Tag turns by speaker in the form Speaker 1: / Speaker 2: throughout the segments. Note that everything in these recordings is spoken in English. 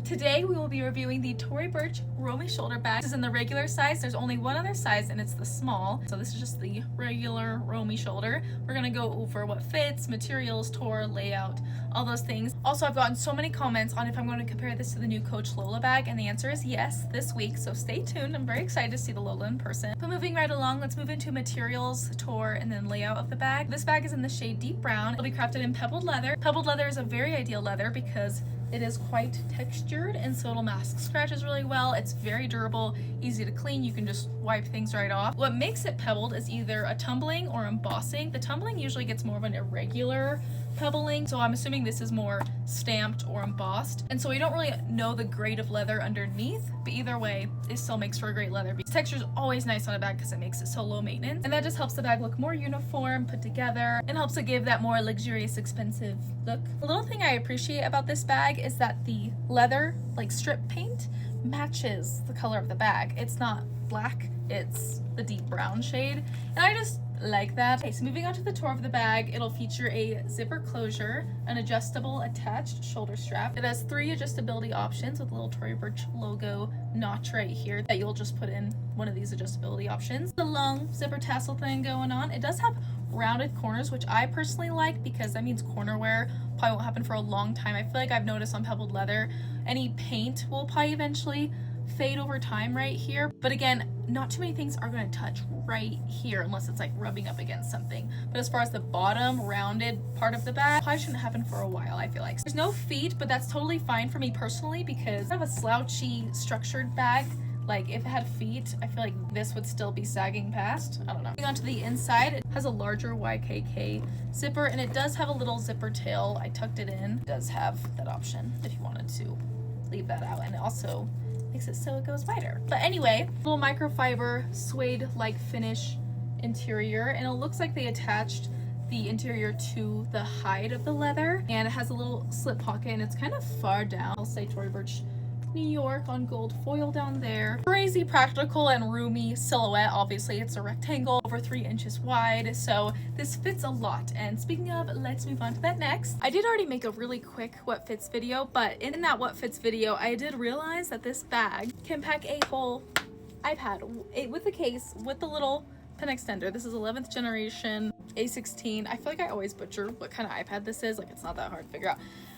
Speaker 1: Today we will be reviewing the Tory Burch Romy shoulder bag. This is in the regular size. There's only one other size and it's the small. So this is just the regular Romy shoulder. We're gonna go over what fits, materials, tour, layout, all those things. Also, I've gotten so many comments on if I'm going to compare this to the new Coach Lola bag, and the answer is yes this week, so stay tuned. I'm very excited to see the Lola in person. But moving right along, let's move into materials, tour, and then layout of the bag. This bag is in the shade deep brown. It'll be crafted in pebbled leather. Pebbled leather is a very ideal leather because it is quite textured, and so it'll mask scratches really well. It's very durable, easy to clean. You can just wipe things right off. What makes it pebbled is either a tumbling or embossing. The tumbling usually gets more of an irregular pebbling, so I'm assuming this is more stamped or embossed. And so we don't really know the grade of leather underneath, but either way, it still makes for a great leather. The texture is always nice on a bag because it makes it so low maintenance, and that just helps the bag look more uniform, put together, and helps it give that more luxurious, expensive look. The little thing I appreciate about this bag is that the leather, like strip paint, matches the color of the bag. It's not black, it's the deep brown shade, and I just like that. Okay, so moving on to the tour of the bag, it'll feature a zipper closure, an adjustable attached shoulder strap. It has 3 adjustability options with a little Tory Burch logo notch right here that you'll just put in one of these adjustability options. The long zipper tassel thing going on. It does have rounded corners, which I personally like because that means corner wear probably won't happen for a long time. I feel like I've noticed on pebbled leather, any paint will probably eventually fade over time right here, but again, not too many things are going to touch right here unless it's like rubbing up against something. But as far as the bottom rounded part of the bag, probably shouldn't happen for a while. I feel like there's no feet, but that's totally fine for me personally because I have a slouchy structured bag. Like if it had feet, I feel like this would still be sagging past. I don't know. Moving on to the inside, it has a larger YKK zipper, and it does have a little zipper tail. I tucked it in. It does have that option if you wanted to leave that out, and it also makes it so it goes wider. But anyway, little microfiber suede-like finish interior, and it looks like they attached the interior to the hide of the leather, and it has a little slip pocket, and it's kind of far down. I'll say Tory Burch New York on gold foil down there. Crazy practical and roomy silhouette. Obviously it's a rectangle over 3 inches wide, so this fits a lot. And speaking of, let's move on to that next. I did already make a really quick what fits video, but in that what fits video I did realize that this bag can pack a whole iPad with the case, with the little pen extender. This is 11th generation A16. I feel like I always butcher what kind of iPad this is. Like, it's not that hard to figure out.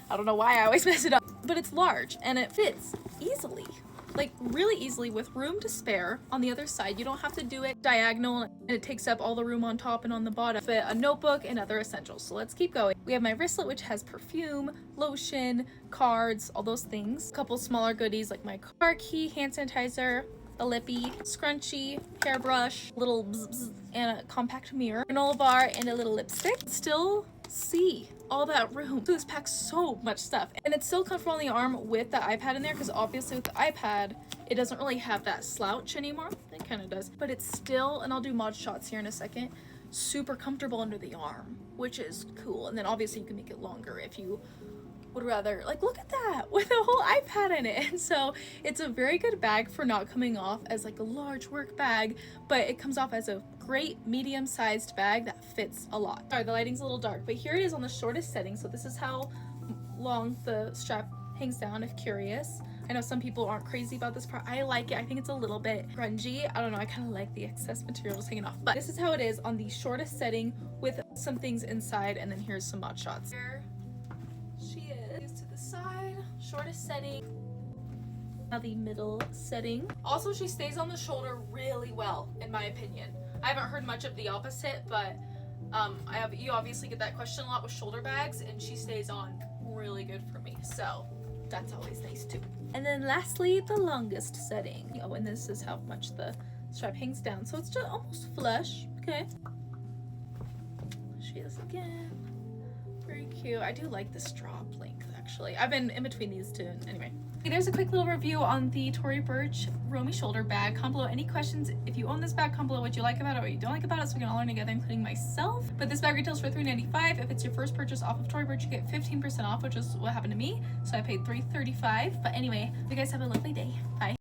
Speaker 1: I don't know why I always mess it up, but it's large and it fits easily, like really easily, with room to spare on the other side. You don't have to do it diagonal and it takes up all the room on top and on the bottom. Fit a notebook and other essentials. So let's keep going. We have my wristlet, which has perfume, lotion, cards, all those things. A couple smaller goodies like my car key, hand sanitizer, a lippy, scrunchie, hairbrush, little bzz bzz, and a compact mirror, granola bar, and a little lipstick. Still see all that room. So this packs so much stuff, and it's still comfortable on the arm with the iPad in there, because obviously with the iPad it doesn't really have that slouch anymore. It kind of does, but it's still, and I'll do mod shots here in a second, super comfortable under the arm, which is cool. And then obviously you can make it longer if you would rather. Like, look at that with a whole iPad in it. And so it's a very good bag for not coming off as like a large work bag, but it comes off as a great medium-sized bag that fits a lot. Sorry, the lighting's a little dark, but here it is on the shortest setting. So this is how long the strap hangs down, if curious. I know some people aren't crazy about this part. I like it. I think it's a little bit grungy. I don't know, I kind of like the excess material just hanging off, but this is how it is on the shortest setting with some things inside. And then here's some mod shots. Here she is to the side, shortest setting. Now the middle setting. Also, she stays on the shoulder really well, in my opinion. I haven't heard much of the opposite, but you obviously get that question a lot with shoulder bags, and she stays on really good for me, so that's always nice too. And then lastly, the longest setting. Oh, and this is how much the strap hangs down, so it's just almost flush. Okay, she is again. Very cute. I do like the strap length, actually. I've been in between these two. Anyway, there's a quick little review on the Tory Burch Romy shoulder bag. Comment below any questions. If you own this bag, comment below what you like about it or what you don't like about it, so we can all learn together, including myself. But this bag retails for $3.95. If it's your first purchase off of Tory Burch, you get 15% off, which is what happened to me. So I paid $3.35. But anyway, you guys have a lovely day. Bye.